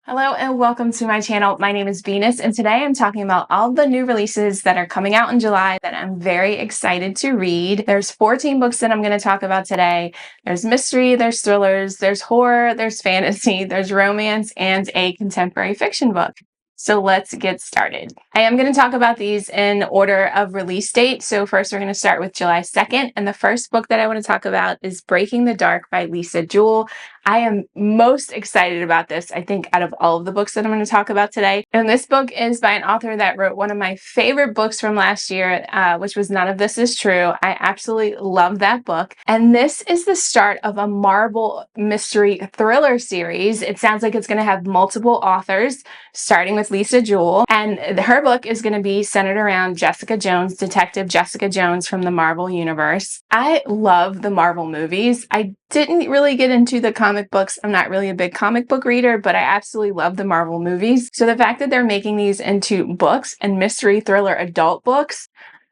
Hello and welcome to my channel. My name is Venus and today I'm talking about all the new releases that are coming out in July that I'm very excited to read. There's 14 books that I'm going to talk about today. There's mystery, there's thrillers, there's horror, there's fantasy, there's romance, and a contemporary fiction book. So let's get started. I am going to talk about these in order of release date. So first we're going to start with July 2nd. And the first book that I want to talk about is Breaking the Dark by Lisa Jewell. I am most excited about this, I think, out of all of the books that I'm going to talk about today. And this book is by an author that wrote one of my favorite books from last year, which was None of This Is True. I absolutely love that book. And this is the start of a Marvel mystery thriller series. It sounds like it's going to have multiple authors, starting with Lisa Jewell. And her book is going to be centered around Jessica Jones, Detective Jessica Jones from the Marvel Universe. I love the Marvel movies. I didn't really get into the comic books. I'm not really a big comic book reader, but I absolutely love the Marvel movies. So the fact that they're making these into books and mystery thriller adult books,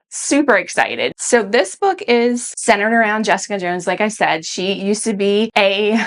super excited. So this book is centered around Jessica Jones. Like I said, she used to be a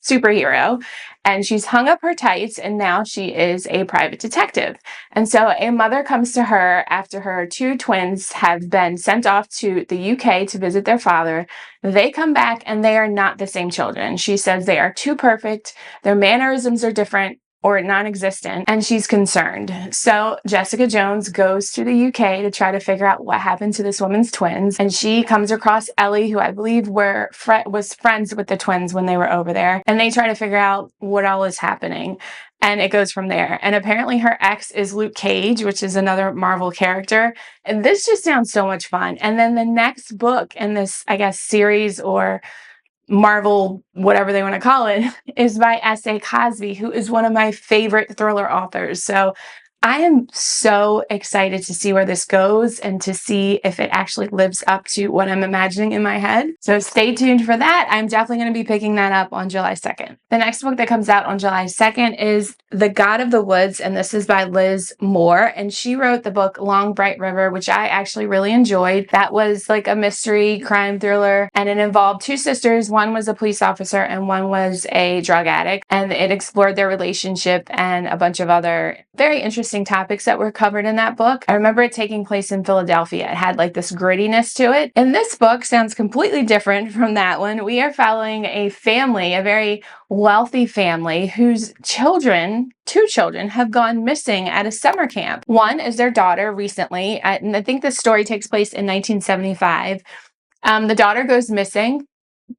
superhero and she's hung up her tights and now she is a private detective. And so a mother comes to her after her two twins have been sent off to the UK to visit their father. They come back and they are not the same children. She says they are too perfect. Their mannerisms are different or non-existent, and she's concerned. So Jessica Jones goes to the UK to try to figure out what happened to this woman's twins, and she comes across Ellie, who I believe was friends with the twins when they were over there, and they try to figure out what all is happening. And it goes from there. And apparently her ex is Luke Cage, which is another Marvel character. And this just sounds so much fun. And then the next book in this, I guess, series or Marvel, whatever they want to call it, is by S.A. Cosby, who is one of my favorite thriller authors. So I am so excited to see where this goes and to see if it actually lives up to what I'm imagining in my head. So stay tuned for that. I'm definitely going to be picking that up on July 2nd. The next book that comes out on July 2nd is The God of the Woods, and this is by Liz Moore. And she wrote the book Long Bright River, which I actually really enjoyed. That was like a mystery crime thriller, and it involved two sisters. One was a police officer and one was a drug addict. And it explored their relationship and a bunch of other very interesting topics that were covered in that book. I remember it taking place in Philadelphia. It had like this grittiness to it. And this book sounds completely different from that one. We are following a family, a very wealthy family whose children, two children, have gone missing at a summer camp. One is their daughter recently, and I think this story takes place in 1975. The daughter goes missing.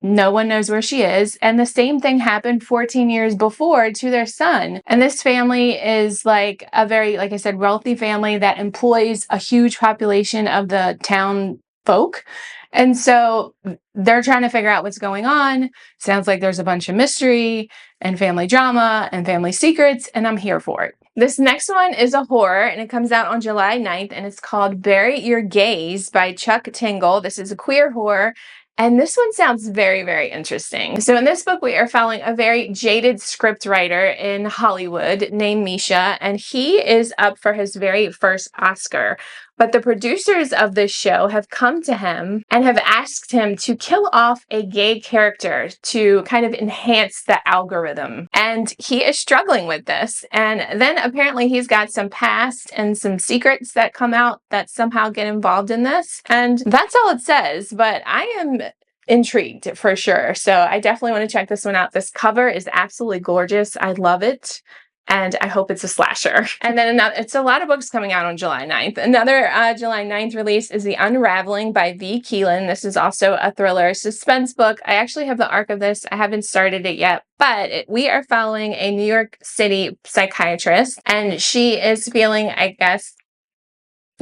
No one knows where she is. And the same thing happened 14 years before to their son. And this family is like a very, like I said, wealthy family that employs a huge population of the town folk. And so they're trying to figure out what's going on. Sounds like there's a bunch of mystery and family drama and family secrets, and I'm here for it. This next one is a horror, and it comes out on July 9th, and it's called Bury Your Gaze by Chuck Tingle. This is a queer horror. And this one sounds very, very interesting. So in this book, we are following a very jaded script writer in Hollywood named Misha, and he is up for his very first Oscar. But the producers of this show have come to him and have asked him to kill off a gay character to kind of enhance the algorithm. And he is struggling with this. And then apparently he's got some past and some secrets that come out that somehow get involved in this. And that's all it says, but I am intrigued for sure. So I definitely want to check this one out. This cover is absolutely gorgeous. I love it. And I hope it's a slasher. And then it's a lot of books coming out on July 9th. Another July 9th release is The Unraveling by V. Keelan. This is also a thriller suspense book. I actually have the arc of this. I haven't started it yet, but we are following a New York City psychiatrist, and she is feeling, I guess,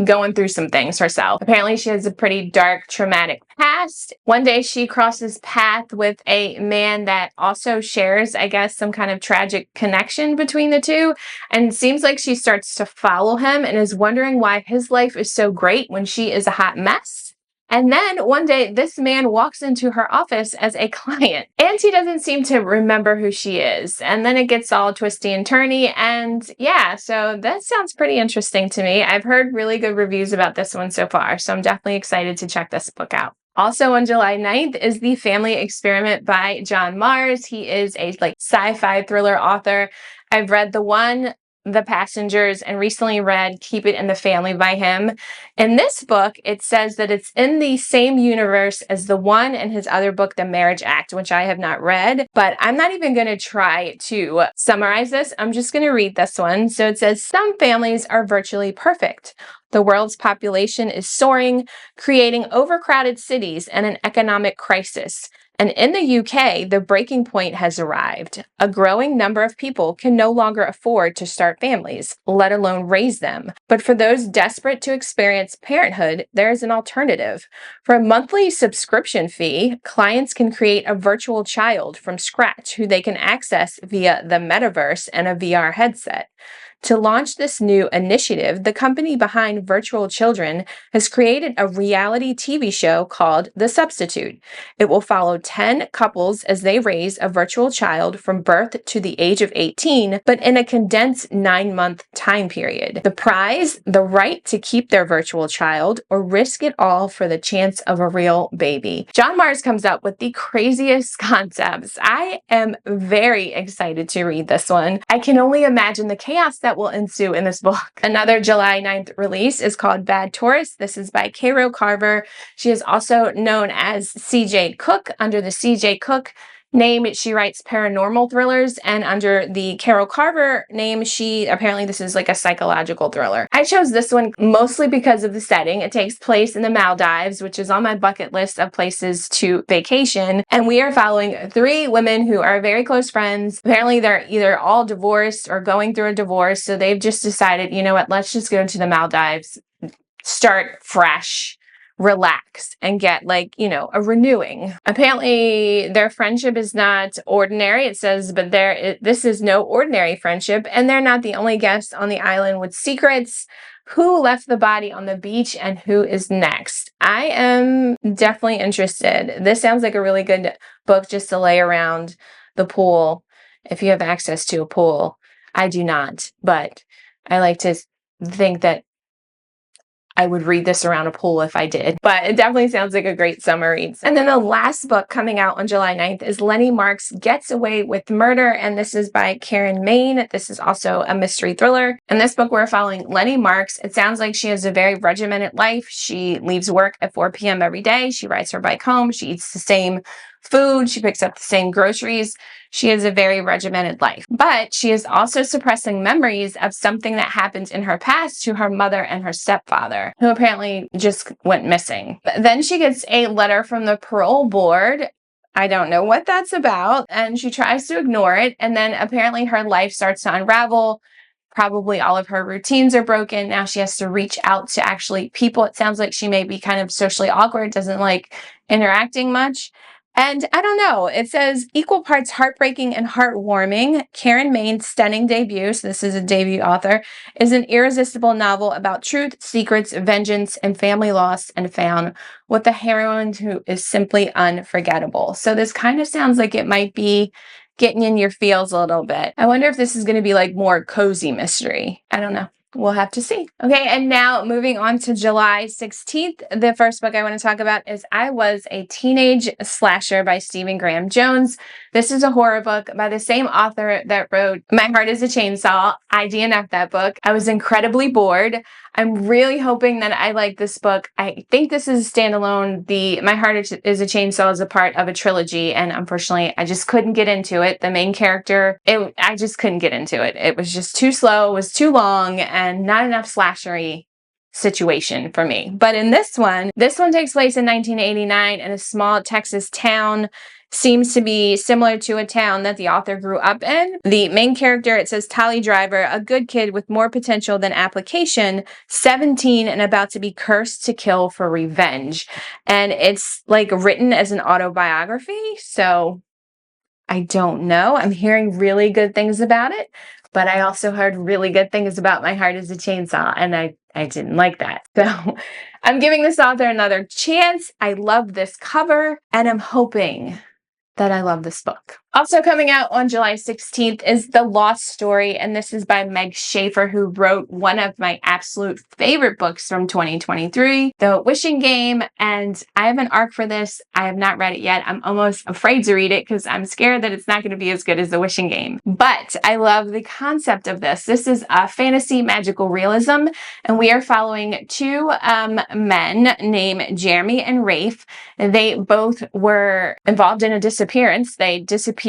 going through some things herself. Apparently she has a pretty dark, traumatic past. One day she crosses path with a man that also shares, I guess, some kind of tragic connection between the two. And it seems like she starts to follow him and is wondering why his life is so great when she is a hot mess. And then one day, this man walks into her office as a client, and he doesn't seem to remember who she is. And then it gets all twisty and turny, and yeah, so that sounds pretty interesting to me. I've heard really good reviews about this one so far, so I'm definitely excited to check this book out. Also on July 9th is The Family Experiment by John Mars. He is a sci-fi thriller author. I've read The Passengers, and recently read Keep It in the Family by him. In this book, it says that it's in the same universe as the one in his other book, The Marriage Act, which I have not read, but I'm not even going to try to summarize this. I'm just going to read this one. So it says, some families are virtually perfect. The world's population is soaring, creating overcrowded cities and an economic crisis. And in the UK, the breaking point has arrived. A growing number of people can no longer afford to start families, let alone raise them. But for those desperate to experience parenthood, there is an alternative. For a monthly subscription fee, clients can create a virtual child from scratch who they can access via the metaverse and a VR headset. To launch this new initiative, the company behind Virtual Children has created a reality TV show called The Substitute. It will follow 10 couples as they raise a virtual child from birth to the age of 18, but in a condensed 9-month time period. The prize, the right to keep their virtual child or risk it all for the chance of a real baby. John Mars comes up with the craziest concepts. I am very excited to read this one. I can only imagine the chaos that will ensue in this book. Another July 9th release is called Bad Tourist. This is by Cairo Carver. She is also known as C.J. Cook. Under the C.J. Cook name, she writes paranormal thrillers, and under the Carol Carver name, this is like a psychological thriller. I chose this one mostly because of the setting. It takes place in the Maldives, which is on my bucket list of places to vacation, and we are following 3 women who are very close friends. Apparently, they're either all divorced or going through a divorce, so they've just decided, you know what, let's just go to the Maldives, start fresh, relax, and get a renewing. Apparently their friendship is not ordinary. It says, but this is no ordinary friendship, and they're not the only guests on the island with secrets. Who left the body on the beach and who is next? I am definitely interested. This sounds like a really good book just to lay around the pool if you have access to a pool. I do not, but I like to think that I would read this around a pool if I did, but it definitely sounds like a great summer read. And then the last book coming out on July 9th is Lenny Marks Gets Away with Murder, and this is by Karen Maine. This is also a mystery thriller. In this book, we're following Lenny Marks. It sounds like she has a very regimented life. She leaves work at 4 p.m. every day. She rides her bike home. She eats the same food. She picks up the same groceries. She has a very regimented life, but she is also suppressing memories of something that happened in her past to her mother and her stepfather, who apparently just went missing. But then she gets a letter from the parole board. I don't know what that's about, and she tries to ignore it, and then apparently her life starts to unravel. Probably all of her routines are broken. Now she has to reach out to actually people. It sounds like she may be kind of socially awkward, doesn't like interacting much. And I don't know, it says equal parts heartbreaking and heartwarming. Karen Maine's stunning debut, so this is a debut author, is an irresistible novel about truth, secrets, vengeance, and family loss and found, with a heroine who is simply unforgettable. So this kind of sounds like it might be getting in your feels a little bit. I wonder if this is going to be like more cozy mystery. I don't know. We'll have to see. Okay, and now moving on to July 16th, the first book I want to talk about is I Was a Teenage Slasher by Stephen Graham Jones. This is a horror book by the same author that wrote My Heart is a Chainsaw. I DNF'd that book. I was incredibly bored. I'm really hoping that I like this book. I think this is a standalone. My Heart is a Chainsaw is a part of a trilogy, and unfortunately, I just couldn't get into it. The main character, I just couldn't get into it. It was just too slow, it was too long, and not enough slashery situation for me. But in this one takes place in 1989 in a small Texas town. Seems to be similar to a town that the author grew up in. The main character, it says Tally Driver, a good kid with more potential than application, 17 and about to be cursed to kill for revenge. And it's like written as an autobiography, so I don't know. I'm hearing really good things about it, but I also heard really good things about My Heart is a Chainsaw, and I didn't like that. So I'm giving this author another chance. I love this cover, and I'm hoping that I love this book. Also coming out on July 16th is The Lost Story, and this is by Meg Schaefer, who wrote one of my absolute favorite books from 2023, The Wishing Game, and I have an arc for this. I have not read it yet. I'm almost afraid to read it because I'm scared that it's not going to be as good as The Wishing Game, but I love the concept of this. This is a fantasy magical realism, and we are following two men named Jeremy and Rafe. They both were involved in a disappearance. They disappeared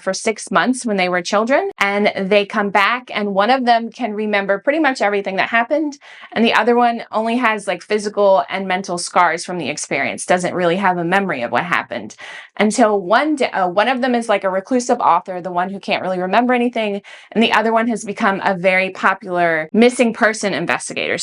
for 6 months when they were children, and they come back, and one of them can remember pretty much everything that happened, and the other one only has like physical and mental scars from the experience, doesn't really have a memory of what happened. Until one day, one of them is like a reclusive author, the one who can't really remember anything, and the other one has become a very popular missing person investigator,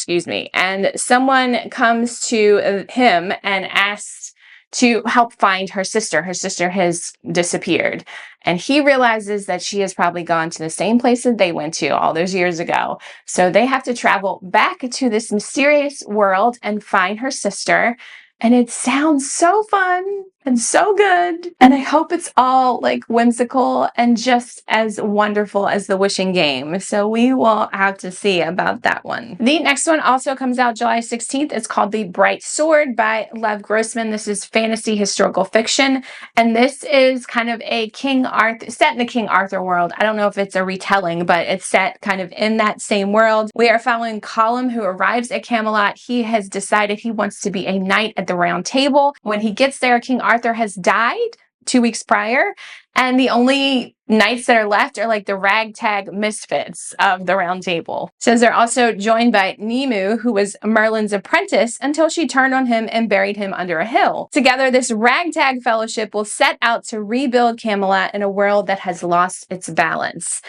and someone comes to him and asks to help find her sister. Her sister has disappeared, and he realizes that she has probably gone to the same place that they went to all those years ago. So they have to travel back to this mysterious world and find her sister. And it sounds so fun and so good. And I hope it's all like whimsical and just as wonderful as The Wishing Game. So we will have to see about that one. The next one also comes out July 16th. It's called The Bright Sword by Lev Grossman. This is fantasy historical fiction. And this is kind of a King Arthur, set in the King Arthur world. I don't know if it's a retelling, but it's set kind of in that same world. We are following Colum, who arrives at Camelot. He has decided he wants to be a knight at the Round Table. When he gets there, King Arthur has died 2 weeks prior, and the only knights that are left are like the ragtag misfits of the Round Table. It says they're also joined by Nemu, who was Merlin's apprentice until she turned on him and buried him under a hill. Together, this ragtag fellowship will set out to rebuild Camelot in a world that has lost its balance.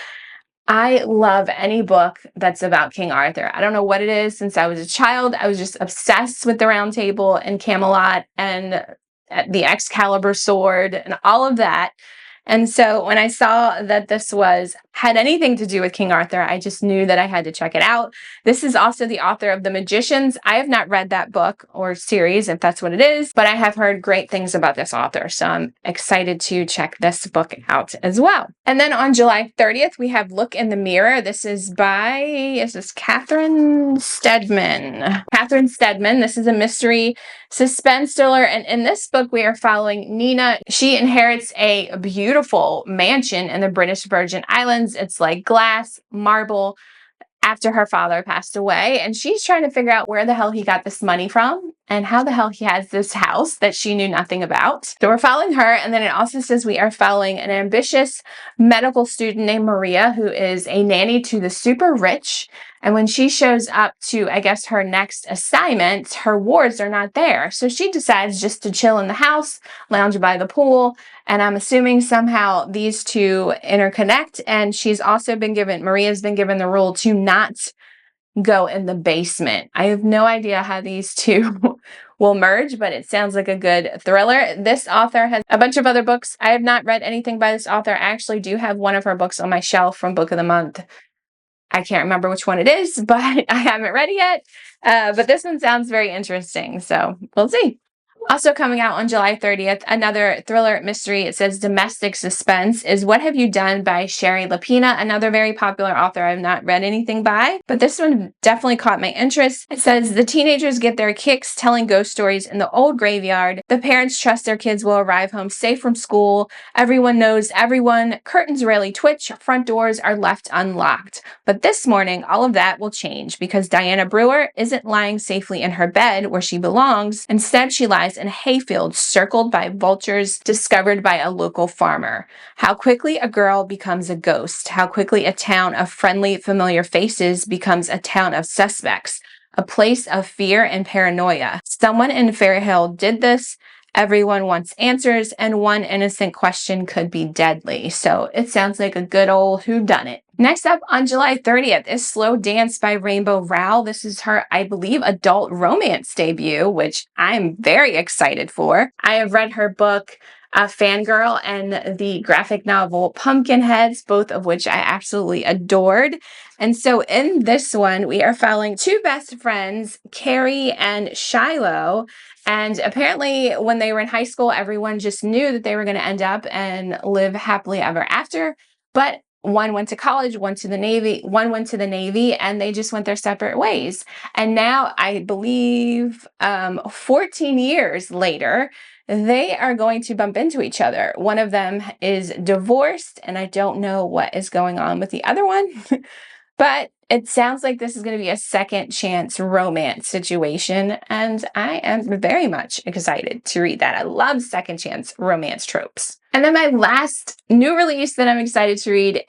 I love any book that's about King Arthur. I don't know what it is. Since I was a child, I was just obsessed with the Round Table and Camelot and the Excalibur sword and all of that. And so when I saw that this had anything to do with King Arthur, I just knew that I had to check it out. This is also the author of The Magicians. I have not read that book or series, if that's what it is, but I have heard great things about this author. So I'm excited to check this book out as well. And then on July 30th, we have Look in the Mirror. This is Catherine Steadman. Catherine Steadman. This is a mystery suspense thriller. And in this book, we are following Nina. She inherits a beautiful mansion in the British Virgin Islands. It's like glass, marble, after her father passed away. And she's trying to figure out where the hell he got this money from and how the hell he has this house that she knew nothing about. So we're following her. And then it also says we are following an ambitious medical student named Maria, who is a nanny to the super rich. And when she shows up to, I guess, her next assignment, her wards are not there. So she decides just to chill in the house, lounge by the pool. And I'm assuming somehow these two interconnect. And Maria's been given the rule to not go in the basement. I have no idea how these two will merge, but it sounds like a good thriller. This author has a bunch of other books. I have not read anything by this author. I actually do have one of her books on my shelf from Book of the Month. I can't remember which one it is, but I haven't read it yet. But this one sounds very interesting, so we'll see. Also coming out on July 30th, another thriller mystery. It says Domestic Suspense is What Have You Done by Sherry Lapina, another very popular author I've not read anything by, but this one definitely caught my interest. It says the teenagers get their kicks telling ghost stories in the old graveyard. The parents trust their kids will arrive home safe from school. Everyone knows everyone. Curtains rarely twitch. Front doors are left unlocked. But this morning, all of that will change because Diana Brewer isn't lying safely in her bed where she belongs. Instead, she lies in a hayfield circled by vultures discovered by a local farmer. How quickly a girl becomes a ghost. How quickly a town of friendly, familiar faces becomes a town of suspects. A place of fear and paranoia. Someone in Fairy Hill did this. Everyone wants answers, and one innocent question could be deadly. So it sounds like a good old whodunit. Next up on July 30th is Slow Dance by Rainbow Rowell. This is her, I believe, adult romance debut, which I'm very excited for. I have read her book, Fangirl and the graphic novel Pumpkinheads, both of which I absolutely adored. And so in this one, we are following two best friends, Carrie and Shiloh. And apparently, when they were in high school, everyone just knew that they were going to end up and live happily ever after. But one went to college, one went to the Navy, and they just went their separate ways. And now, I believe 14 years later, they are going to bump into each other. One of them is divorced, and I don't know what is going on with the other one. But it sounds like this is going to be a second chance romance situation, and I am very much excited to read that. I love second chance romance tropes. And then my last new release that I'm excited to read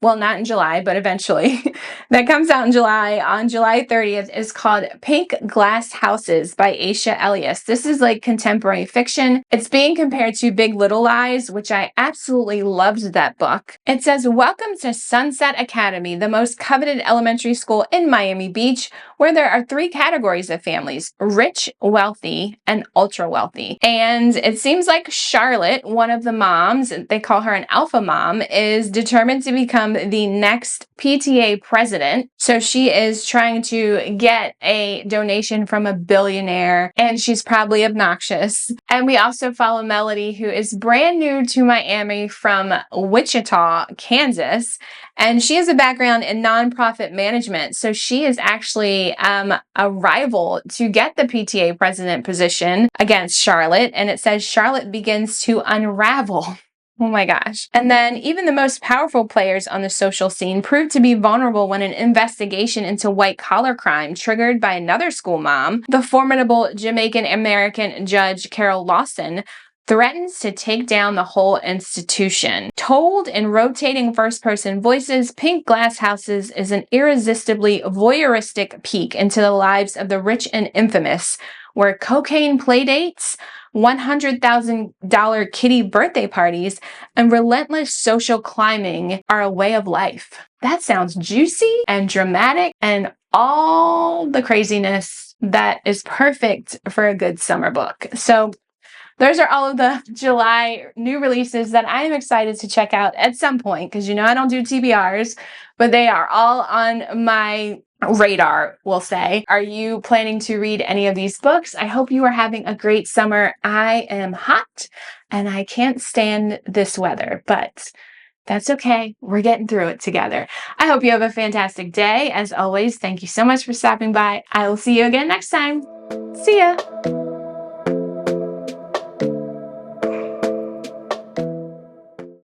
well, not in July, but eventually, that comes out in July, on July 30th, is called Pink Glass Houses by Aisha Elias. This is like contemporary fiction. It's being compared to Big Little Lies, which I absolutely loved that book. It says, welcome to Sunset Academy, the most coveted elementary school in Miami Beach, where there are 3 categories of families: rich, wealthy, and ultra wealthy. And it seems like Charlotte, one of the moms, they call her an alpha mom, is determined to become the next PTA president. So she is trying to get a donation from a billionaire, and she's probably obnoxious. And we also follow Melody, who is brand new to Miami from Wichita, Kansas. And she has a background in nonprofit management. So she is actually a rival to get the PTA president position against Charlotte. And it says Charlotte begins to unravel. Oh my gosh. And then even the most powerful players on the social scene prove to be vulnerable when an investigation into white-collar crime triggered by another school mom, the formidable Jamaican-American judge Carol Lawson, threatens to take down the whole institution. Told in rotating first-person voices, Pink Glass Houses is an irresistibly voyeuristic peek into the lives of the rich and infamous, where cocaine playdates, $100,000 kitty birthday parties, and relentless social climbing are a way of life. That sounds juicy and dramatic and all the craziness that is perfect for a good summer book. So those are all of the July new releases that I am excited to check out at some point, because you know I don't do TBRs, but they are all on my radar, we'll say. Are you planning to read any of these books? I hope you are having a great summer. I am hot and I can't stand this weather, but that's okay. We're getting through it together. I hope you have a fantastic day. As always, thank you so much for stopping by. I will see you again next time. See ya.